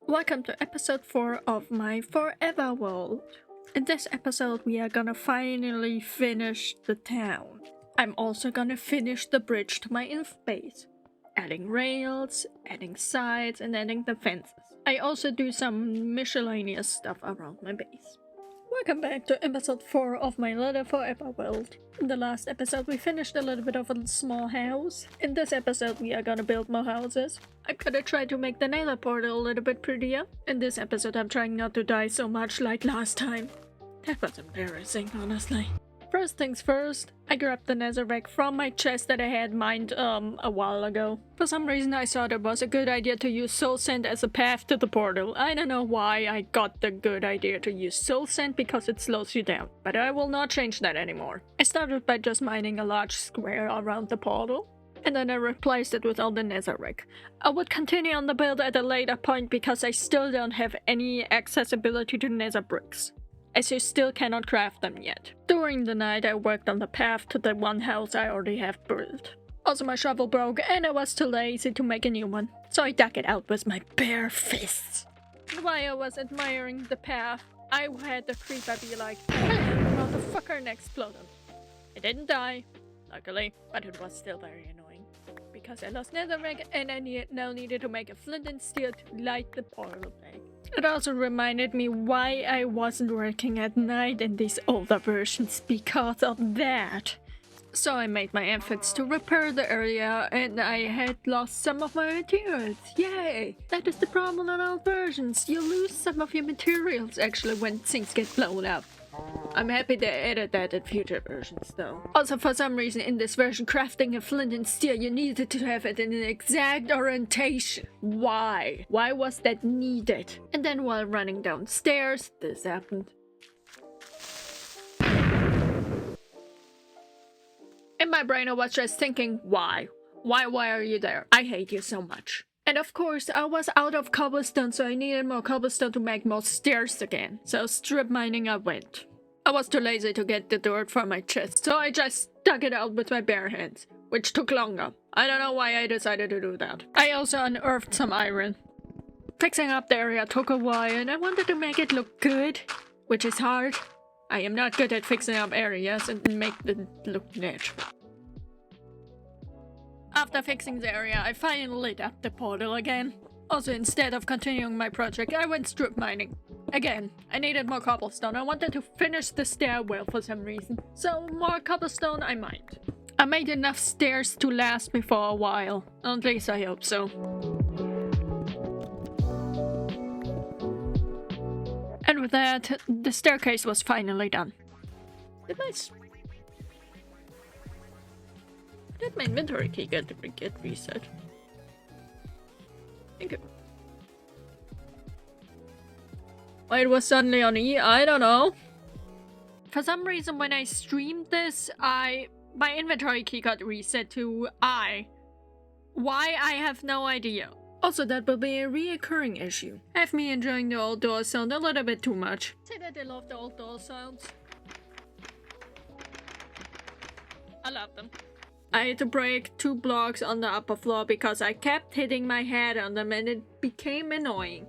Welcome to episode 4 of my Forever World. In this episode, we are gonna finally finish the town. I'm also gonna finish the bridge to my inf base, adding rails, adding sides, and adding the fences. I also do some miscellaneous stuff around my base. Welcome back to episode 4 of my little Forever World. In the last episode we finished a little bit of a small house. In this episode we are gonna build more houses. I'm gonna try to make the nether portal a little bit prettier. In this episode I'm trying not to die so much like last time. That was embarrassing, honestly. First things first, I grabbed the netherrack from my chest that I had mined a while ago. For some reason I thought it was a good idea to use soul sand as a path to the portal. I don't know why I got the good idea to use soul sand because it slows you down, but I will not change that anymore. I started by just mining a large square around the portal, and then I replaced it with all the netherrack. I would continue on the build at a later point because I still don't have any accessibility to nether bricks, as you still cannot craft them yet. During the night I worked on the path to the one house I already have built. Also my shovel broke and I was too lazy to make a new one, so I dug it out with my bare fists. While I was admiring the path, I had the creeper be like, "Hello, motherfucker," and explode him. I didn't die, luckily, but it was still very annoying, because I lost netherrack and I now needed to make a flint and steel to light the portal back. It also reminded me why I wasn't working at night in these older versions, because of that. So I made my efforts to repair the area and I had lost some of my materials. Yay! That is the problem in old versions. You lose some of your materials actually when things get blown up. I'm happy they added that in future versions though. Also for some reason in this version crafting a flint and steel you needed to have it in an exact orientation. Why? Why was that needed? And then while running downstairs, this happened. In my brain I was just thinking, why? Why are you there? I hate you so much. And of course, I was out of cobblestone, so I needed more cobblestone to make more stairs again. So strip mining I went. I was too lazy to get the dirt from my chest, so I just dug it out with my bare hands, which took longer. I don't know why I decided to do that. I also unearthed some iron. Fixing up the area took a while, and I wanted to make it look good, which is hard. I am not good at fixing up areas and make them look natural. After fixing the area, I finally lit up the portal again. Also, instead of continuing my project, I went strip mining. Again, I needed more cobblestone. I wanted to finish the stairwell for some reason. So, more cobblestone I mined. I made enough stairs to last me for a while. At least I hope so. And with that, the staircase was finally done. Did my inventory key get reset? Thank you. Why it was suddenly on E? I don't know. For some reason when I streamed this, my inventory key got reset to I. Why, I have no idea. Also, that will be a reoccurring issue. Have me enjoying the old door sound a little bit too much. Say that I love the old door sounds. I love them. I had to break 2 blocks on the upper floor because I kept hitting my head on them and it became annoying.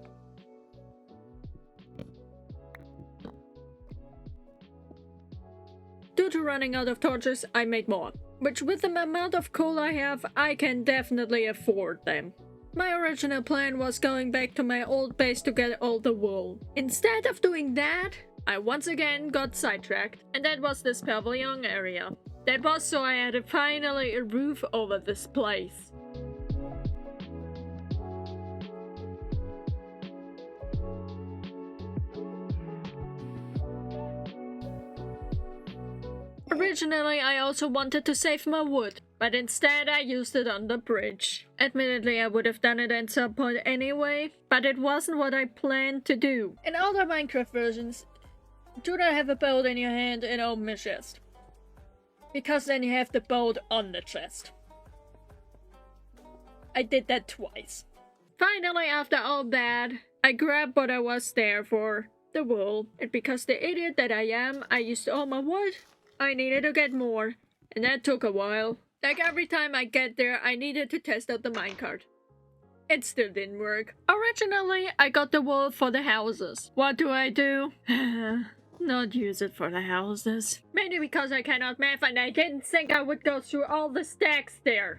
Due to running out of torches, I made more, which with the amount of coal I have, I can definitely afford them. My original plan was going back to my old base to get all the wool. Instead of doing that, I once again got sidetracked, and that was this pavilion area. That was so I had finally a roof over this place. Originally, I also wanted to save my wood, but instead I used it on the bridge. Admittedly, I would have done it at some point anyway, but it wasn't what I planned to do. In older Minecraft versions, do not have a boat in your hand and open a chest, because then you have the boat on the chest. I did that twice. Finally, after all that, I grabbed what I was there for, the wool, and because the idiot that I am, I used all my wood. I needed to get more, and that took a while. Like every time I get there, I needed to test out the minecart. It still didn't work. Originally, I got the wool for the houses. What do? Not use it for the houses. Mainly because I cannot math and I didn't think I would go through all the stacks there.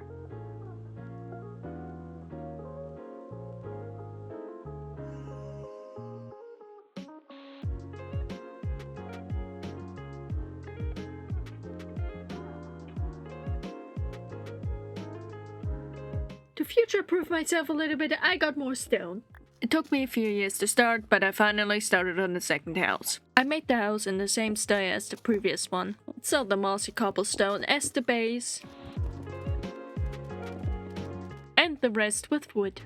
To future-proof myself a little bit, I got more stone. It took me a few years to start, but I finally started on the second house. I made the house in the same style as the previous one, so the mossy cobblestone as the base, and the rest with wood.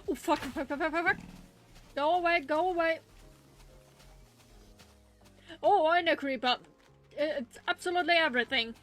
Oh, fuck. Go away. Oh, and a creeper. It's absolutely everything.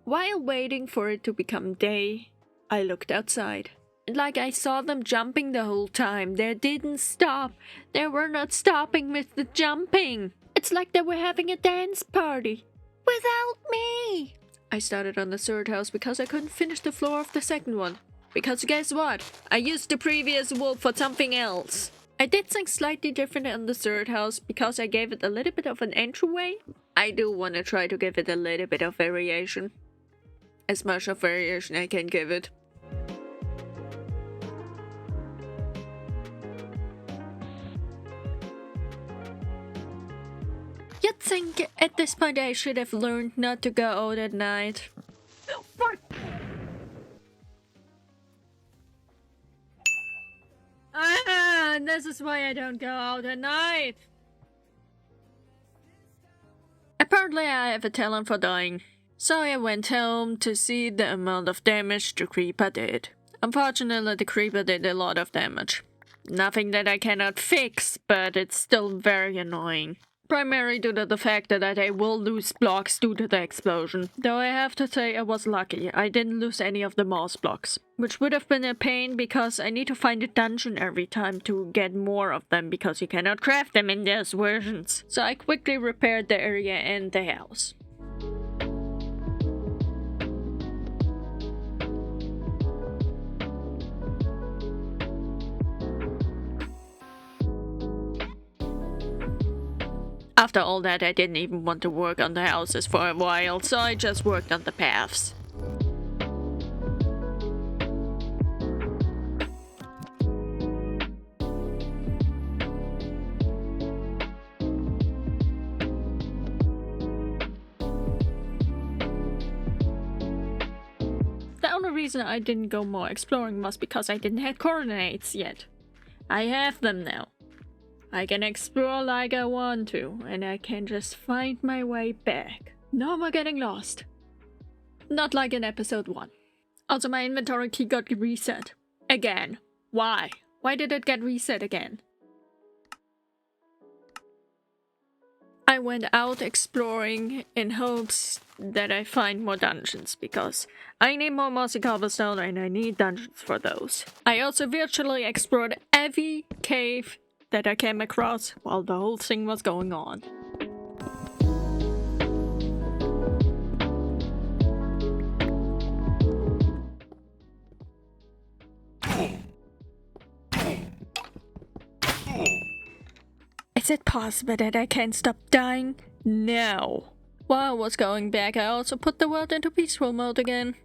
While waiting for it to become day, I looked outside. Like I saw them jumping the whole time. They didn't stop. They were not stopping with the jumping. It's like they were having a dance party. Without me! I started on the third house because I couldn't finish the floor of the second one. Because guess what? I used the previous wool for something else. I did things slightly different on the third house because I gave it a little bit of an entryway. I do want to try to give it a little bit of variation. As much of variation I can give it. You'd think at this point I should have learned not to go out at night. Oh, fuck! This is why I don't go out at night. Apparently I have a talent for dying. So I went home to see the amount of damage the creeper did. Unfortunately, the creeper did a lot of damage. Nothing that I cannot fix, but it's still very annoying. Primarily due to the fact that I will lose blocks due to the explosion. Though I have to say I was lucky, I didn't lose any of the moss blocks. Which would have been a pain because I need to find a dungeon every time to get more of them because you cannot craft them in those versions. So I quickly repaired the area and the house. After all that, I didn't even want to work on the houses for a while, so I just worked on the paths. The only reason I didn't go more exploring was because I didn't have coordinates yet. I have them now. I can explore like I want to, and I can just find my way back. No more getting lost. Not like in episode 1. Also, my inventory key got reset. Again. Why? Why did it get reset again? I went out exploring in hopes that I find more dungeons, because I need more mossy cobblestone and I need dungeons for those. I also virtually explored every cave that I came across while the whole thing was going on. Is it possible that I can't stop dying? No. While I was going back, I also put the world into peaceful mode again.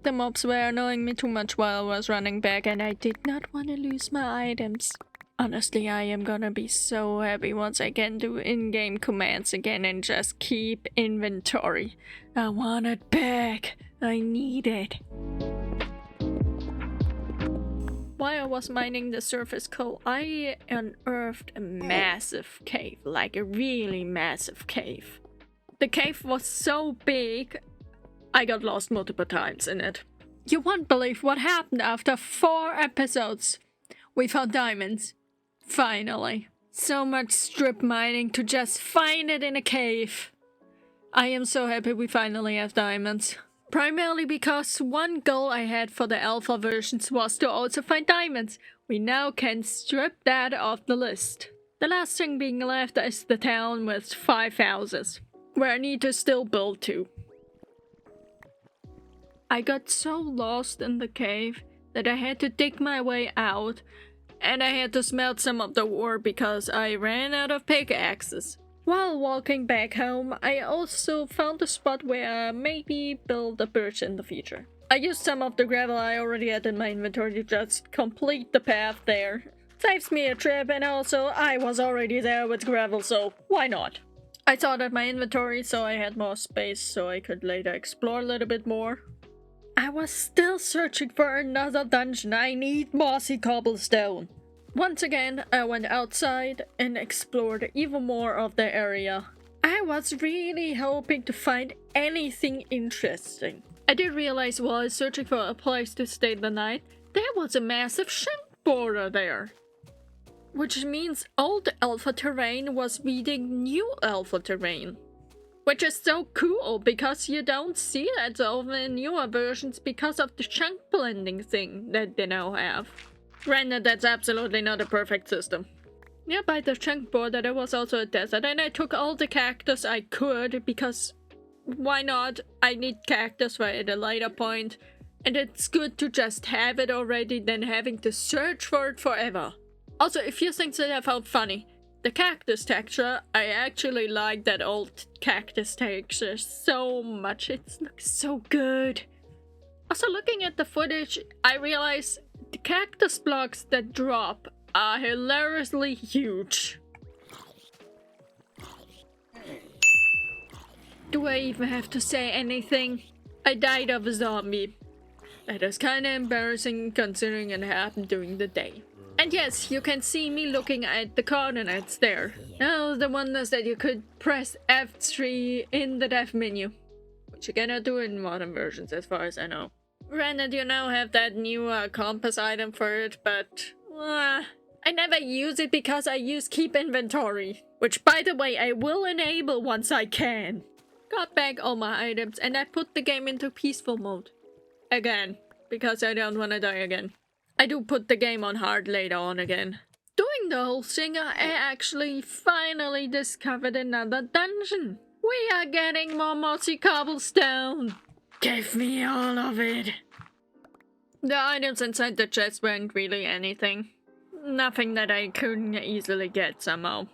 The mobs were annoying me too much while I was running back, and I did not want to lose my items. Honestly, I am gonna be so happy once I can do in-game commands again and just keep inventory. I want it back. I need it. While I was mining the surface coal, I unearthed a massive cave, like a really massive cave. The cave was so big, I got lost multiple times in it. You won't believe what happened after 4 episodes. We found diamonds. Finally. So much strip mining to just find it in a cave. I am so happy we finally have diamonds. Primarily because one goal I had for the alpha versions was to also find diamonds. We now can strip that off the list. The last thing being left is the town with 5 houses, where I need to still build 2. I got so lost in the cave that I had to dig my way out, and I had to smelt some of the ore because I ran out of pickaxes. While walking back home, I also found a spot where I maybe build a bridge in the future. I used some of the gravel I already had in my inventory to just complete the path there. Saves me a trip, and also I was already there with gravel, so why not? I sorted my inventory so I had more space so I could later explore a little bit more. I was still searching for another dungeon. I need mossy cobblestone. Once again, I went outside and explored even more of the area. I was really hoping to find anything interesting. I did realize while I was searching for a place to stay the night, there was a massive shank border there. Which means old alpha terrain was meeting new alpha terrain. Which is so cool because you don't see that so often in newer versions because of the chunk blending thing that they now have. Granted, that's absolutely not a perfect system. Nearby the chunk border there was also a desert, and I took all the cactus I could because why not? I need cactus for at a later point, and it's good to just have it already than having to search for it forever. Also, if you think that I found funny, the cactus texture, I actually like that old cactus texture so much. It looks so good. Also, looking at the footage, I realize the cactus blocks that drop are hilariously huge. Do I even have to say anything? I died of a zombie. That is kinda embarrassing considering it happened during the day. And yes, you can see me looking at the coordinates there. Oh, the wonders that you could press F3 in the dev menu. Which you cannot do in modern versions as far as I know. Granted, you now have that new compass item for it, but I never use it because I use keep inventory. Which, by the way, I will enable once I can. Got back all my items and I put the game into peaceful mode. Again, because I don't want to die again. I do put the game on hard later on again. Doing the whole thing, I actually finally discovered another dungeon. We are getting more mossy cobblestone. Give me all of it. The items inside the chest weren't really anything. Nothing that I couldn't easily get somehow.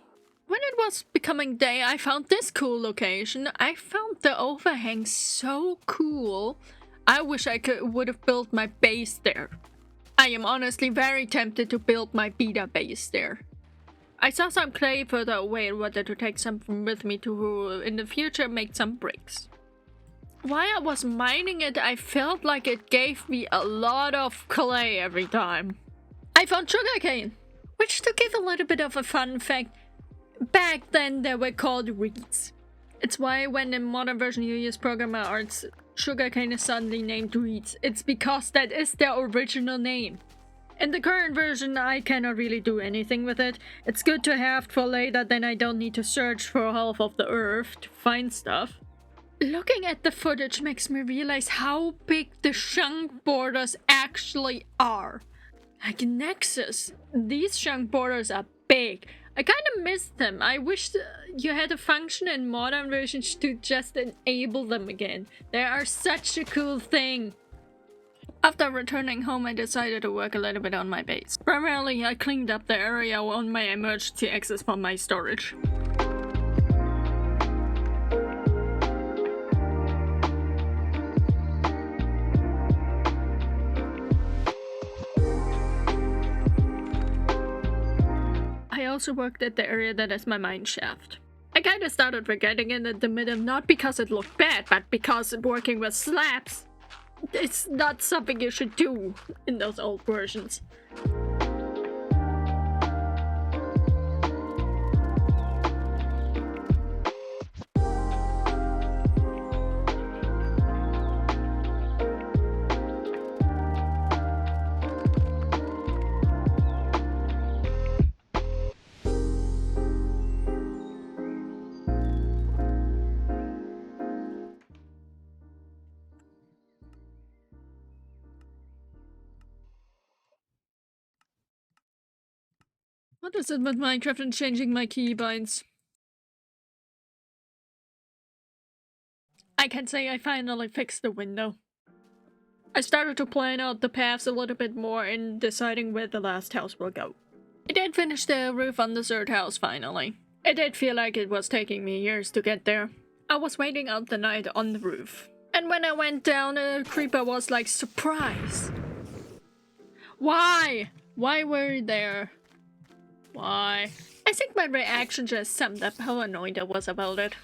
When it was becoming day, I found this cool location. I found the overhang so cool. I wish I would have built my base there. I am honestly very tempted to build my beta base there. I saw some clay further away and wanted to take some with me to, in the future, make some bricks. While I was mining it, I felt like it gave me a lot of clay every time. I found sugarcane, which, to give a little bit of a fun fact, back then they were called reeds. It's why when in modern version you use programmer arts, sugarcane is suddenly named reeds. It's because that is their original name. In the current version, I cannot really do anything with it. It's good to have for later, then I don't need to search for half of the earth to find stuff. Looking at the footage makes me realize how big the chunk borders actually are. Like Nexus, these chunk borders are big. I kinda miss them. I wish you had a function in modern versions to just enable them again. They are such a cool thing. After returning home, I decided to work a little bit on my base. Primarily, I cleaned up the area on my emergency access for my storage. I also worked at the area that is my mine shaft. I kinda started regretting it at the middle, not because it looked bad, but because working with slabs, it's not something you should do in those old versions. What is it with Minecraft and changing my keybinds? I can say I finally fixed the window. I started to plan out the paths a little bit more in deciding where the last house will go. I did finish the roof on the third house finally. It did feel like it was taking me years to get there. I was waiting out the night on the roof. And when I went down, a creeper was like, surprise! Why? Why were you there? Why? I think my reaction just summed up how annoyed I was about it.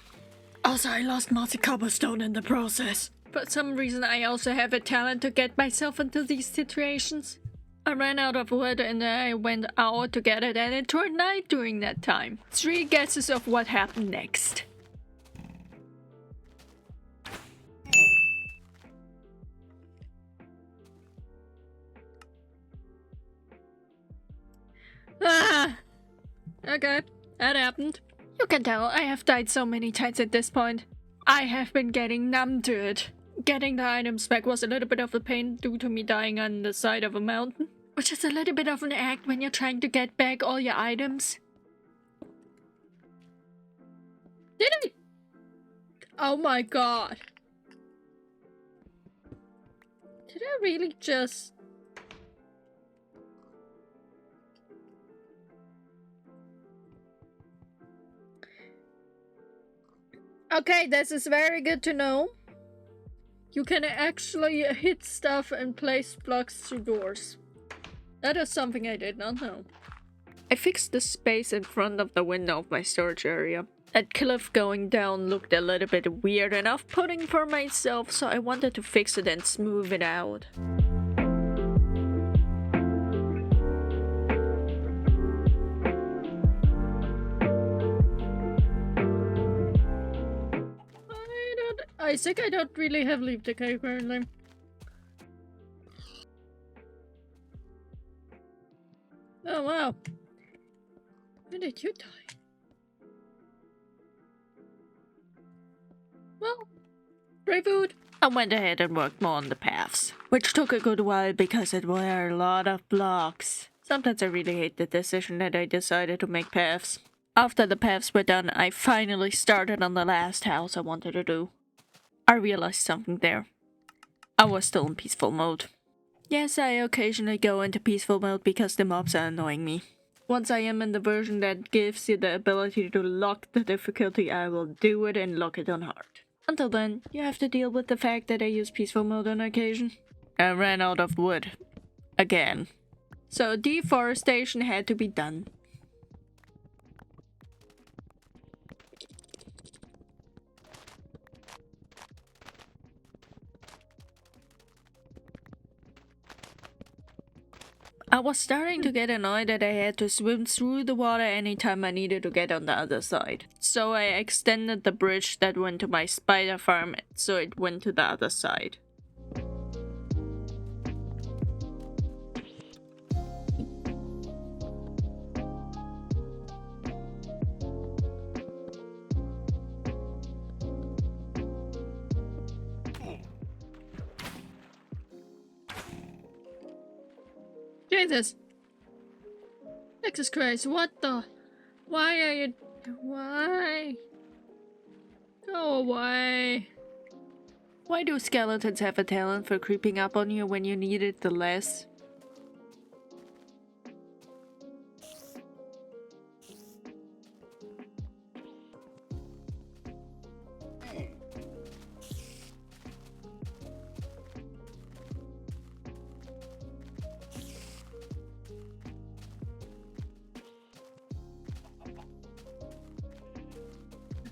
Also, I lost mossy cobblestone in the process. For some reason, I also have a talent to get myself into these situations. I ran out of wood and then I went out to get it and it turned night during that time. 3 guesses of what happened next. Ah! Okay, that happened. You can tell I have died so many times at this point. I have been getting numb to it. Getting the items back was a little bit of a pain due to me dying on the side of a mountain. Which is a little bit of an act when you're trying to get back all your items. Did I? Oh my god. Did I really just... Okay, this is very good to know. You can actually hit stuff and place blocks through doors. That is something I did not know. I fixed the space in front of the window of my storage area. That cliff going down looked a little bit weird and off-putting for myself, so I wanted to fix it and smooth it out. I think I don't really have leaf decay currently. Oh wow. When did you die? Well, free food. I went ahead and worked more on the paths, which took a good while because it were a lot of blocks. Sometimes I really hate the decision that I decided to make paths. After the paths were done, I finally started on the last house I wanted to do. I realized something there. I was still in peaceful mode. Yes, I occasionally go into peaceful mode because the mobs are annoying me. Once I am in the version that gives you the ability to lock the difficulty, I will do it and lock it on hard. Until then, you have to deal with the fact that I use peaceful mode on occasion. I ran out of wood. Again. So deforestation had to be done. I was starting to get annoyed that I had to swim through the water anytime I needed to get on the other side. So I extended the bridge that went to my spider farm so it went to the other side. Jesus. Jesus Christ, what the? Why are you... Why? Go away. Why do skeletons have a talent for creeping up on you when you need it the less?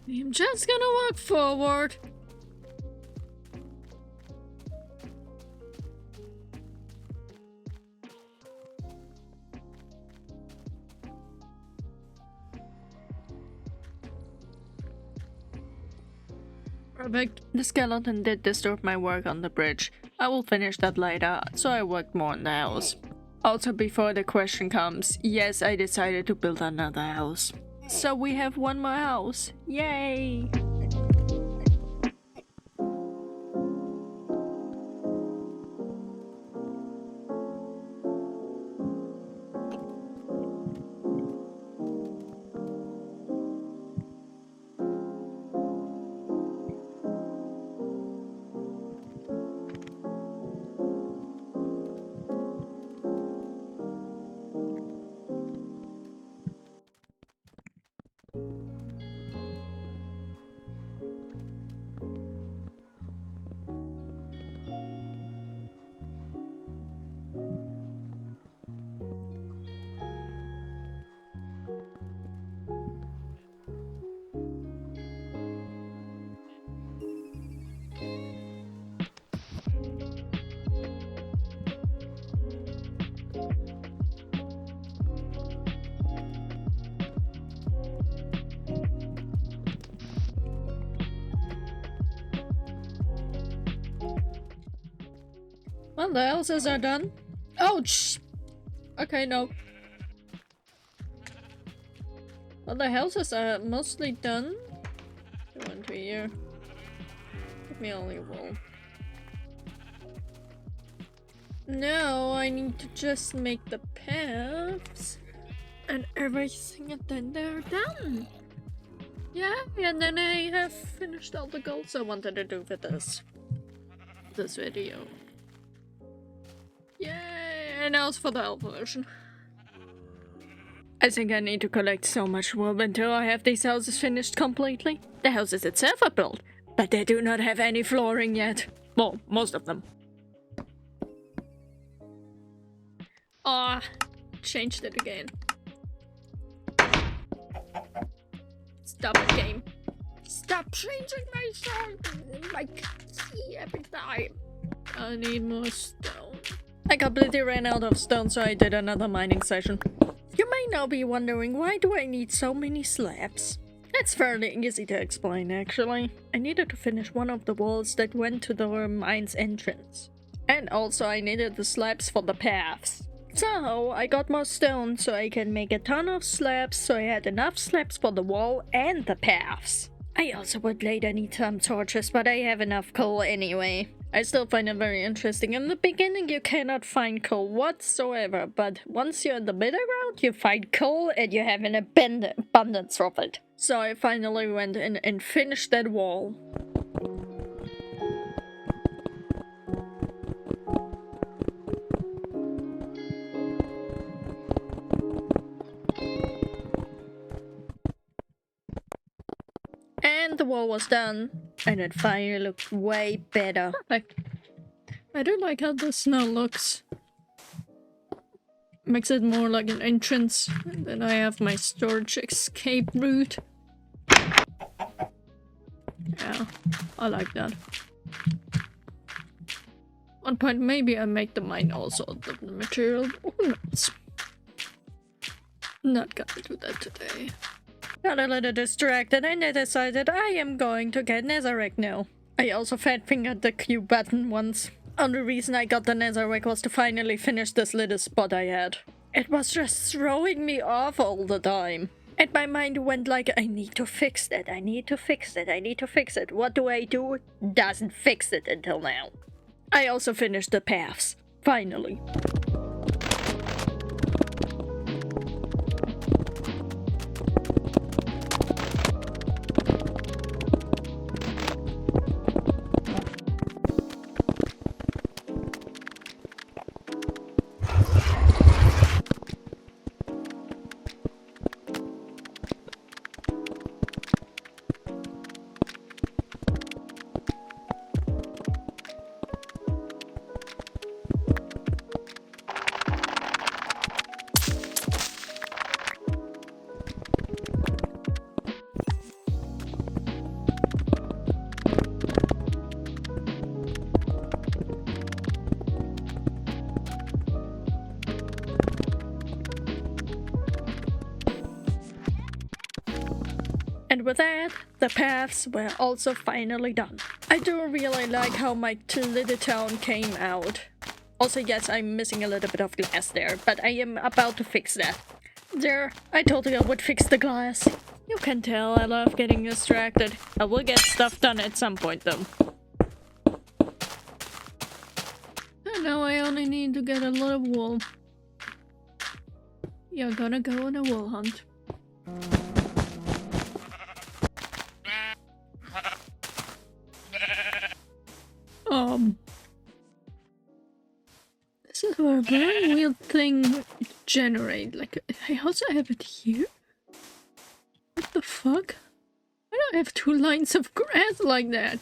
I'm just gonna walk forward. Perfect. The skeleton did disturb my work on the bridge. I will finish that later, so I worked more on the house. Also, before the question comes, yes, I decided to build another house. So we have one more house. Yay! Well, the houses are done. Oh, okay, no. Well, the houses are mostly done. I went to here. Give me only wool. No, I need to just make the paths and everything, and then they're done. Yeah, and then I have finished all the goals I wanted to do for this video. Yay! And now it's for the alpha version. I think I need to collect so much wool until I have these houses finished completely. The houses itself are built, but they do not have any flooring yet. Well, most of them. Ah, changed it again. Stop it, game. Stop changing my song like every time. I need more stone. I completely ran out of stone, so I did another mining session. You may now be wondering, why do I need so many slabs? It's fairly easy to explain, actually. I needed to finish one of the walls that went to the mine's entrance. And also I needed the slabs for the paths. So I got more stone so I can make a ton of slabs, so I had enough slabs for the wall and the paths. I also would later need some torches, but I have enough coal anyway. I still find it very interesting. In the beginning you cannot find coal whatsoever, but once you're in the middle ground you find coal and you have an abundance of it. So I finally went in and finished that wall. And the wall was done, and it finally looked way better. Perfect. I do like how the snow looks. Makes it more like an entrance. And then I have my storage escape route. Yeah, I like that. One point, maybe I make the mine also the material. Who knows? Not gonna do that today. Got a little distracted and I decided I am going to get Netherrack now. I also fat fingered the Q button once. Only reason I got the Netherrack was to finally finish this little spot I had. It was just throwing me off all the time. And my mind went like, I need to fix that, I need to fix it, I need to fix it. What do? Doesn't fix it until now. I also finished the paths. Finally. And with that, the paths were also finally done. I do really like how my little town came out. Also, yes, I'm missing a little bit of glass there, but I am about to fix that. There, I told you I would fix the glass. You can tell I love getting distracted. I will get stuff done at some point though. And now I only need to get a lot of wool. You're gonna go on a wool hunt. This is a very weird thing to generate. Like, I also have it here? What the fuck? I don't have 2 lines of grass like that.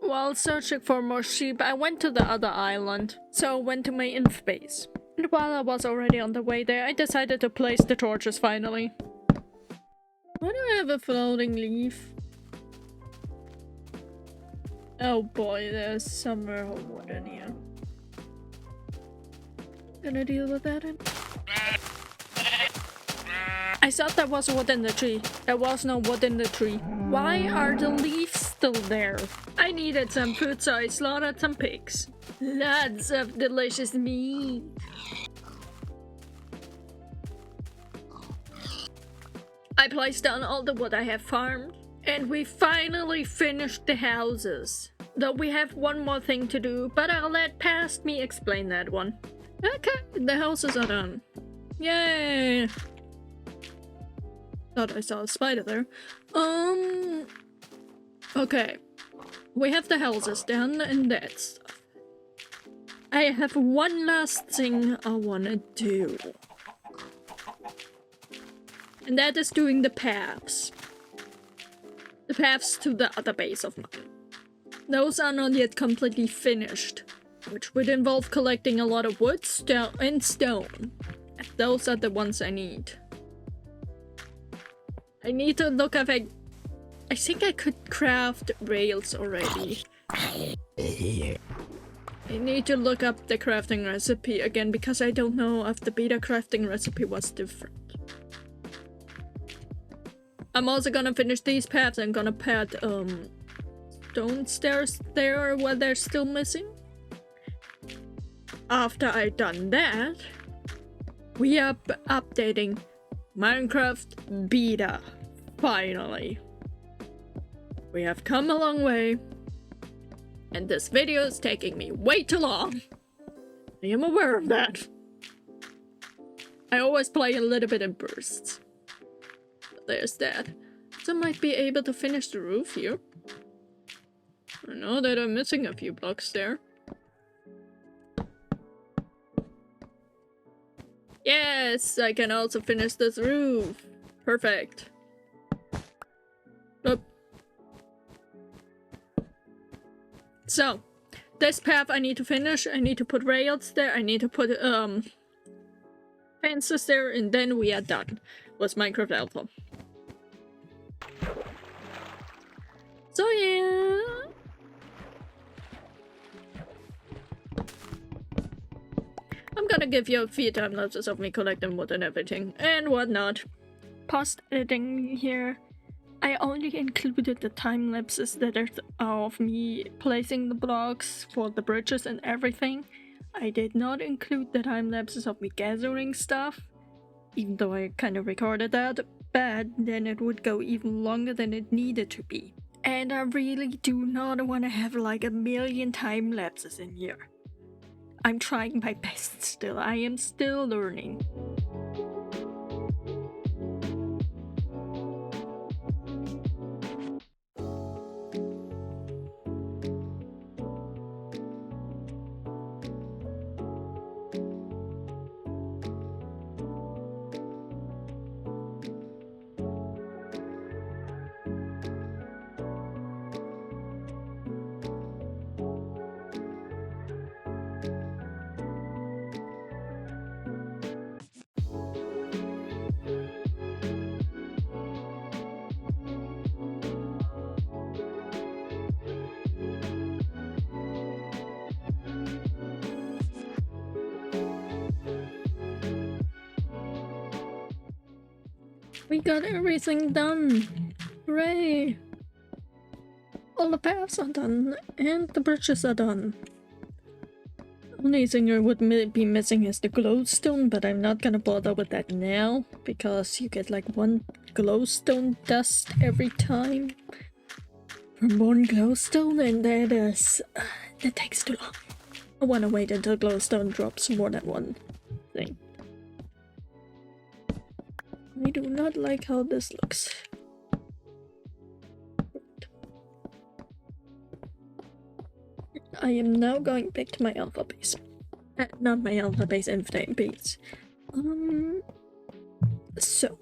While searching for more sheep, I went to the other island. So I went to my inf base. And while I was already on the way there, I decided to place the torches finally. Why do I have a floating leaf? Oh boy, there's some more wood in here. Gonna deal with that in. I thought there was wood in the tree. There was no wood in the tree. Why are the leaves still there? I needed some food, so I slaughtered some pigs. Lots of delicious meat. I placed down all the wood I have farmed. And we finally finished the houses. Though we have one more thing to do, but I'll let past me explain that one. Okay, the houses are done. Yay! Thought I saw a spider there. Okay. We have the houses done and that stuff. I have one last thing I wanna do. And that is doing the paths. The paths to the other base of mine. Those are not yet completely finished, which would involve collecting a lot of wood, and stone. Those are the ones I need. I need to look if I think I could craft rails already. I need to look up the crafting recipe again because I don't know if the beta crafting recipe was different. I'm also gonna finish these paths. I'm gonna put stone stairs there where they're still missing. After I've done that, we are updating Minecraft Beta. Finally. We have come a long way. And this video is taking me way too long. I am aware of that. I always play a little bit in bursts. But there's that. So I might be able to finish the roof here. I know that I'm missing a few blocks there. Yes, I can also finish this roof. Perfect. Oop. So, this path I need to finish. I need to put rails there. I need to put fences there, and then we are done with Minecraft Alpha. So yeah. I'm gonna give you a few time lapses of me collecting wood and everything and whatnot. Post editing here. I only included the time lapses that are of me placing the blocks for the bridges and everything. I did not include the time lapses of me gathering stuff, even though I kind of recorded that, but then it would go even longer than it needed to be. And I really do not want to have like a million time lapses in here. I'm trying my best still. I am still learning. We got everything done! Hooray! All the paths are done, and the bridges are done. Only thing I would be missing is the glowstone, but I'm not gonna bother with that now, because you get like one glowstone dust every time from one glowstone, and that takes too long. I wanna wait until glowstone drops more than one thing. I do not like how this looks. I am now going back to my alpha base. Not my alpha base, infinite base. So.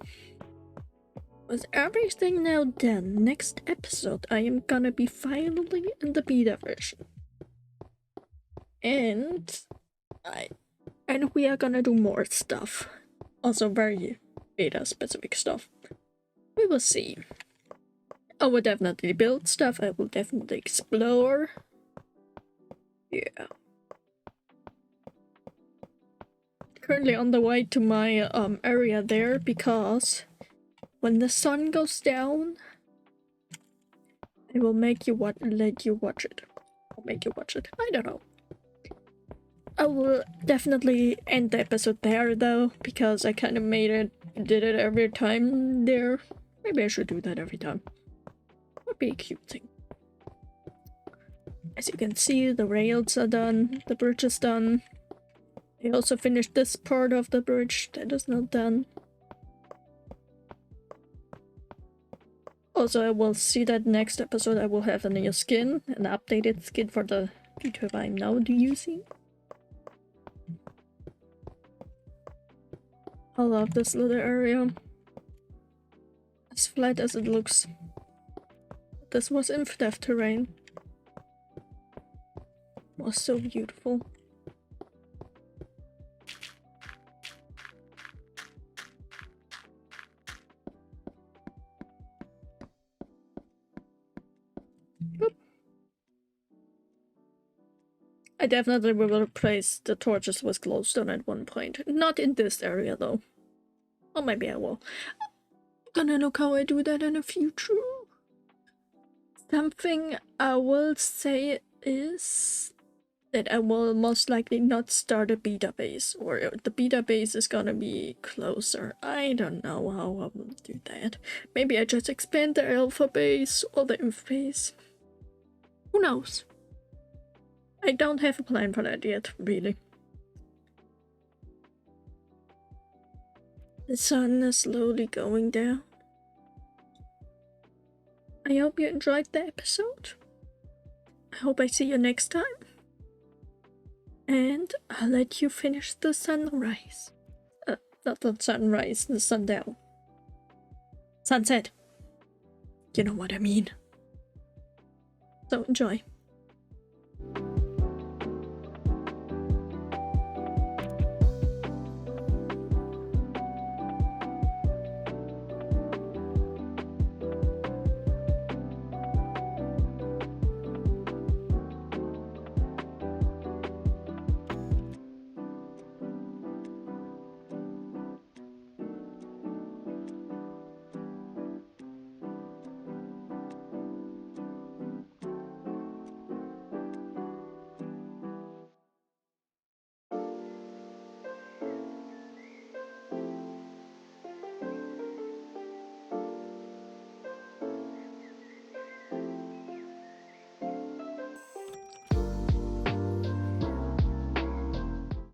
With everything now done, next episode I am gonna be finally in the beta version. And we are gonna do more stuff. Also very beta specific stuff. We will see. I will definitely build stuff, I will definitely explore. Yeah. Currently on the way to my area there because when the sun goes down, I will let you watch it. I'll make you watch it. I don't know. I will definitely end the episode there though, because I kind of did it every time there. Maybe I should do that every time. Would be a cute thing. As you can see, the rails are done, the bridge is done. I also finished this part of the bridge that is not done. Also, I will see that next episode I will have a new skin, an updated skin for the Vtuber I'm now using. I love this little area. As flat as it looks. This was in Death Terrain. It was so beautiful. I definitely will replace the torches with glowstone at one point. Not in this area though. Or maybe I will. I'm gonna look how I do that in the future. Something I will say is that I will most likely not start a beta base, or the beta base is gonna be closer. I don't know how I will do that. Maybe I just expand the alpha base or the inf base. Who knows? I don't have a plan for that yet, really. The sun is slowly going down. I hope you enjoyed the episode. I hope I see you next time. And I'll let you finish the sunrise. Not the sunrise, the sundown. Sunset. You know what I mean. So enjoy.